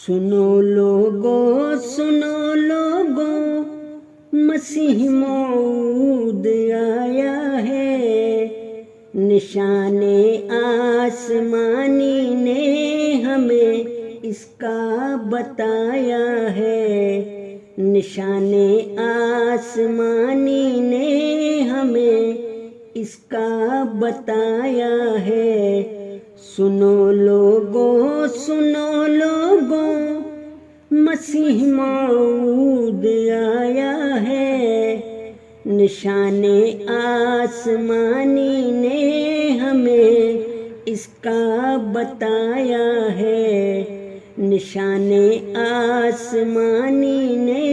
سنو لوگو مسیح موعود آیا ہے، نشان آسمانی نے ہمیں اس کا بتایا ہے، نشان آسمانی نے ہمیں اس کا بتایا ہے۔ سنو لوگو مسیح موعود آیا ہے، نشان آسمانی نے ہمیں اس کا بتایا ہے، نشان آسمانی نے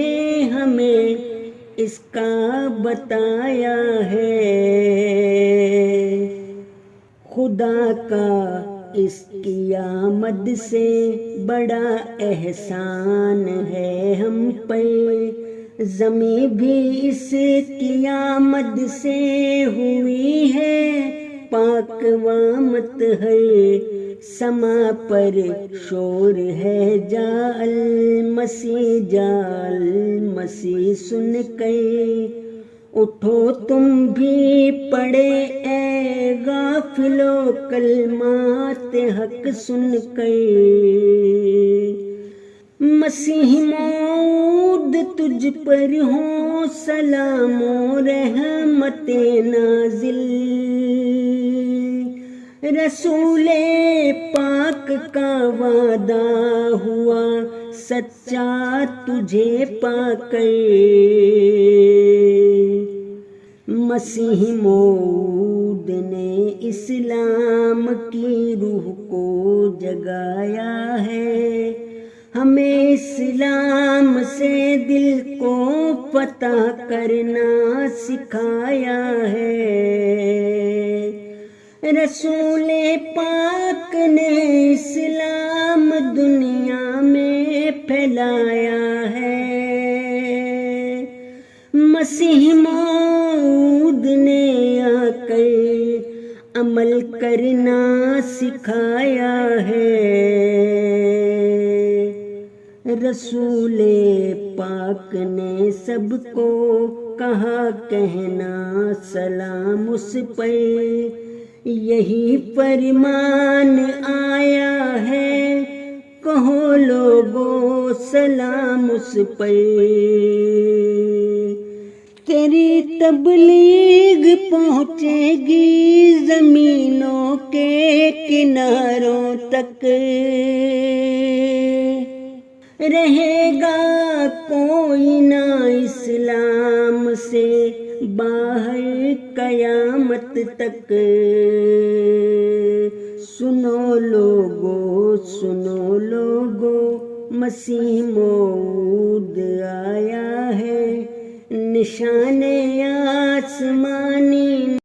ہمیں اس کا بتایا ہے۔ خدا کا اس کی آمد سے بڑا احسان ہے ہم پر، زمین بھی اس کی آمد سے ہوئی ہے پاک و مطہر، سما پر شور ہے جا المسیح سن کر، اٹھو تم بھی پڑھے اے غافلو کلمات حق سن کر، مسیح موعود تجھ پر ہوں سلام و رحمت نازل، رسول پاک کا وعدہ ہوا سچا تجھے پا کر، مسیح موعود نے اسلام کی روح کو جگایا ہے، ہمیں اسلام سے دل کو فتح کرنا سکھایا ہے، رسول پاک نے اسلام دنیا میں پھیلایا ہے، مسیح موعود نے آ کر عمل کرنا سکھایا ہے، رسول پاک نے سب کو کہا کہنا سلام اس پر، یہی فرمان آیا ہے کہو لوگو سلام اس پر، تیری تبلیغ پہنچے گی زمینوں کے کناروں تک، رہے گا کوئی نہ اسلام سے باہر قیامت تک، سنو لوگو مسیح موعود آیا ہے، نشان آسمانی